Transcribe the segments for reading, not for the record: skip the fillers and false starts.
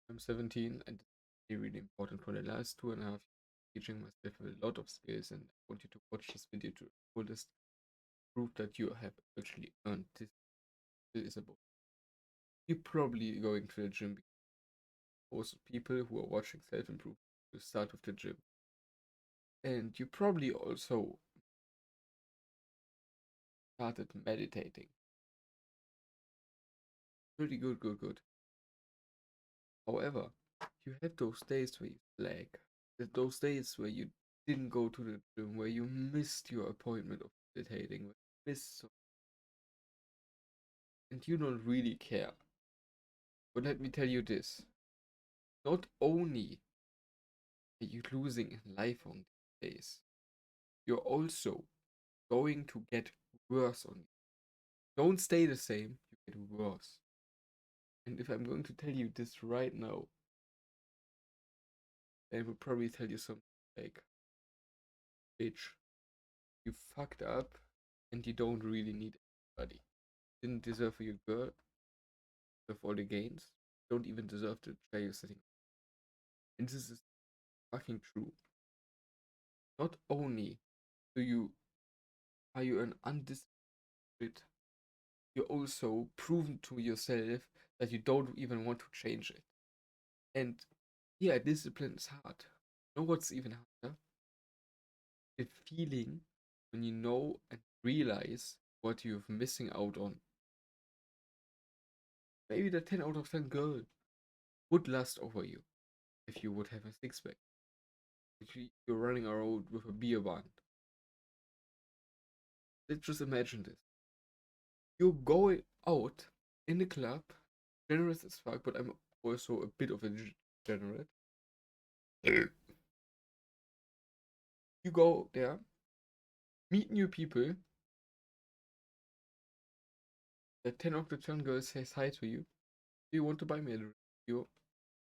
I'm 17 and it's really, really important for the last 2.5 years teaching myself a lot of skills, and I want you to watch this video to the fullest proof that you have actually earned this skill is about. You're probably going to the gym because most people who are watching self-improvement will start with the gym. And you probably also started meditating. Pretty good, good, good. However, you had those days where you slack. Those days where you didn't go to the gym, where you missed your appointment of meditating, where you missed and you don't really care. But let me tell you this, not only are you losing in life on these days, you're also going to get worse on it. Don't stay the same, you get worse. And if I'm going to tell you this right now, I will probably tell you something like, bitch, you fucked up and you don't really need anybody. Didn't deserve your girl with all the gains. Don't even deserve to try your setting. And this is fucking true. Not only do you are you an undisciplined, you also proven to yourself that you don't even want to change it. And yeah, discipline is hard. You know what's even harder? The feeling when you know and realize what you're missing out on. Maybe the 10 out of 10 girl would lust over you if you would have a six pack. If you're running around with a beer band. Let's just imagine this. You're going out in the club, generous as fuck, but I'm also a bit of a degenerate. You go there, meet new people. The 10 of the 10 girls says hi to you. Do you want to buy me a drink?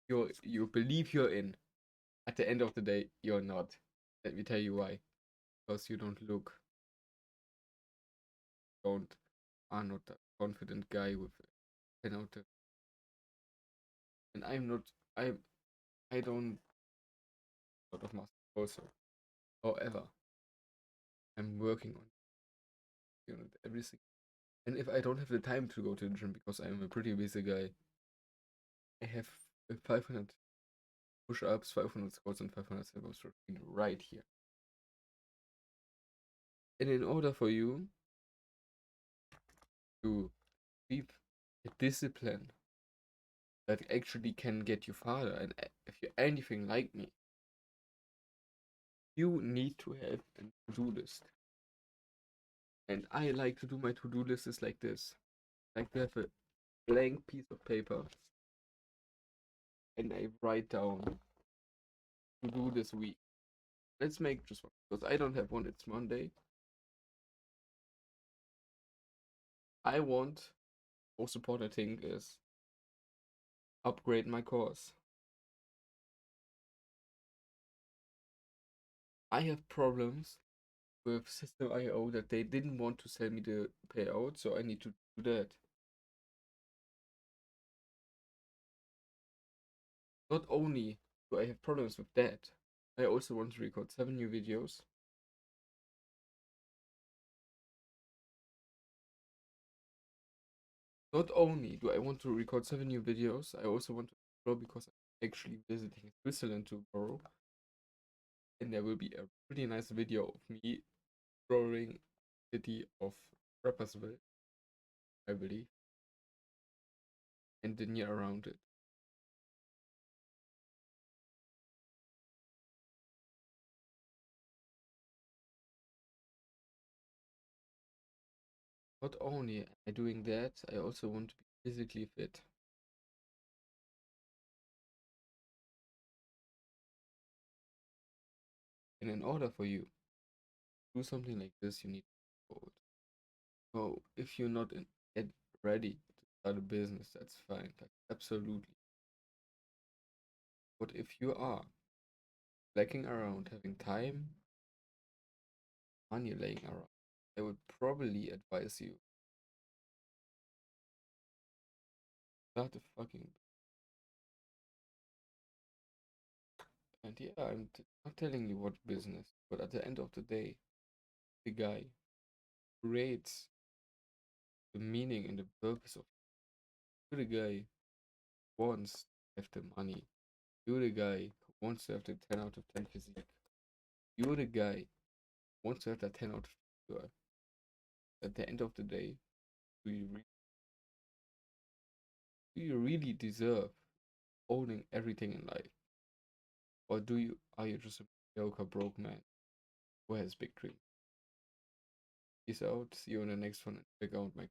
You believe you're in. At the end of the day, you're not. Let me tell you why. Because you don't look, don't are not a confident guy with 10 out of, and I'm not. I don't a lot of muscle also. However, I'm working on everything. And if I don't have the time to go to the gym because I'm a pretty busy guy, I have 500 push-ups, 500 squats, and 500 elbows routine right here. And in order for you to keep a discipline that actually can get you farther, and if you're anything like me, you need to have a to-do list. And I like to do my to-do list is like this. Like to have a blank piece of paper and I write down to do this week. Let's make just one because I don't have one. It's Monday. I want most important thing is upgrade my course. I have problems with System IO that they didn't want to sell me the payout, so I need to do that. Not only do I have problems with that, I also want to record 7 new videos. Not only do I want to record 7 new videos, I also want to grow because I'm actually visiting Switzerland tomorrow. And there will be a pretty nice video of me exploring the city of Rapperswil, I believe, and the near around it. Not only am I doing that, I also want to be physically fit. And in order for you to do something like this, you need to code. So if you're not yet ready to start a business, that's fine. Like absolutely. But if you are lacking around, having time, money laying around, I would probably advise you start a fucking And yeah, not telling you what business, but at the end of the day, the guy creates the meaning and the purpose of you. The guy wants to have the money. You're the guy who wants to have the 10 out of 10 physique. You're the guy who wants to have that 10 out of 10 girl. At the end of the day, do you really deserve owning everything in life? Or are you just a mediocre broke man who has big dreams? Peace out. See you on the next one and check out my